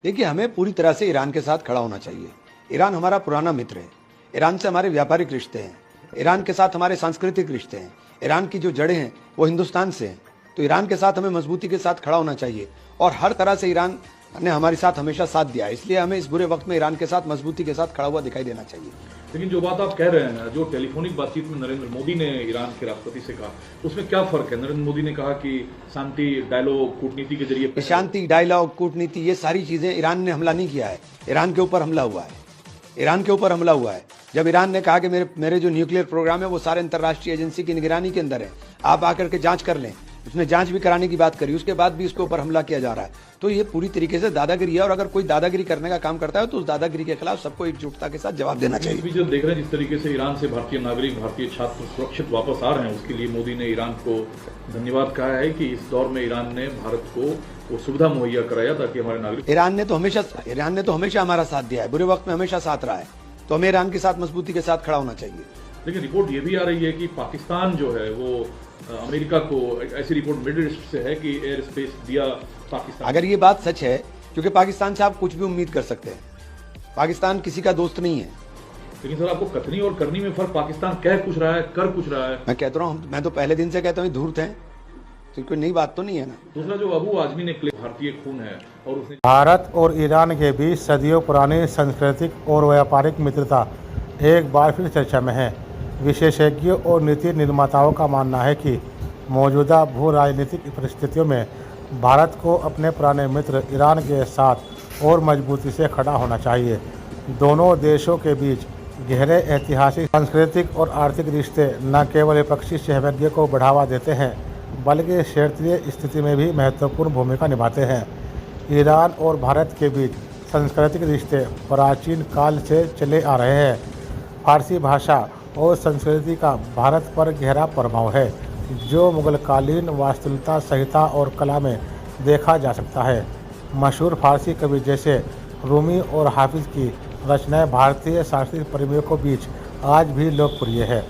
देखिए, हमें पूरी तरह से ईरान के साथ खड़ा होना चाहिए। ईरान हमारा पुराना मित्र है। ईरान से हमारे व्यापारिक रिश्ते हैं। ईरान के साथ हमारे सांस्कृतिक रिश्ते हैं। ईरान की जो जड़ें हैं वो हिंदुस्तान से हैं। तो ईरान के साथ हमें मजबूती के साथ खड़ा होना चाहिए और हर तरह से ईरान ने हमारे साथ हमेशा साथ दिया है। इसलिए हमें इस बुरे वक्त में ईरान के साथ मजबूती के साथ खड़ा हुआ दिखाई देना चाहिए। लेकिन जो बात आप कह रहे हैं ना, जो टेलीफोनिक बातचीत में नरेंद्र मोदी ने ईरान के राष्ट्रपति से कहा, उसमें क्या फर्क है? नरेंद्र मोदी ने कहा कि शांति डायलॉग कूटनीति के जरिए शांति, डायलॉग, कूटनीति, ये सारी चीजें, ईरान ने हमला नहीं किया है। ईरान के ऊपर हमला हुआ है। ईरान के ऊपर हमला हुआ है। जब ईरान ने कहा कि मेरे जो न्यूक्लियर प्रोग्राम है वो सारे अंतर्राष्ट्रीय एजेंसी की निगरानी के अंदर है, आप आकर के जांच कर लें। उसने जांच भी कराने की बात करी, उसके बाद भी उसके ऊपर हमला किया जा रहा है। तो ये पूरी तरीके से दादागिरी है और अगर कोई दादागिरी करने का काम करता है तो उस दादागिरी के खिलाफ सबको एकजुटता के साथ जवाब देना चाहिए। इस बीच जब देख रहे हैं जिस तरीके से ईरान से भारतीय नागरिक, भारतीय छात्र सुरक्षित वापस आ रहे हैं, उसके लिए मोदी ने ईरान को धन्यवाद कहा है कि इस दौर में ईरान ने भारत को वो सुविधा मुहैया कराया ताकि हमारे नागरिक। ईरान ने तो हमेशा हमारा साथ दिया है, बुरे वक्त में हमेशा साथ रहा है। तो हमें ईरान के साथ मजबूती के साथ खड़ा होना चाहिए। लेकिन रिपोर्ट ये भी आ रही है कि पाकिस्तान जो है वो अमेरिका को, ऐसी रिपोर्ट मिडिल ईस्ट से है कि एयर स्पेस दिया पाकिस्तान। अगर ये बात सच है, क्योंकि पाकिस्तान से आप कुछ भी उम्मीद कर सकते हैं, पाकिस्तान किसी का दोस्त नहीं है। लेकिन सर, आपको कथनी और करनी में फर्क, पाकिस्तान कह कुछ रहा है, कर कुछ रहा है। मैं कहता रहा हूँ, मैं तो पहले दिन से कहता हूँ धूर्त हैं, तो कोई नई बात तो नहीं है ना। दूसरा जो अबू आजमी ने भारतीय खून है और उसने भारत और ईरान के बीच सदियों पुरानी सांस्कृतिक और व्यापारिक मित्रता एक बार फिर चर्चा में है। विशेषज्ञों और नीति निर्माताओं का मानना है कि मौजूदा भू राजनीतिक परिस्थितियों में भारत को अपने पुराने मित्र ईरान के साथ और मजबूती से खड़ा होना चाहिए। दोनों देशों के बीच गहरे ऐतिहासिक, सांस्कृतिक और आर्थिक रिश्ते न केवल विपक्षी सहभागिता को बढ़ावा देते हैं बल्कि क्षेत्रीय स्थिति में भी महत्वपूर्ण भूमिका निभाते हैं। ईरान और भारत के बीच सांस्कृतिक रिश्ते प्राचीन काल से चले आ रहे हैं। फारसी भाषा और संस्कृति का भारत पर गहरा प्रभाव है, जो मुगलकालीन वास्तुकला, संहिता और कला में देखा जा सकता है। मशहूर फारसी कवि जैसे रूमी और हाफिज की रचनाएं भारतीय सांस्कृतिक प्रेमियों के बीच आज भी लोकप्रिय है।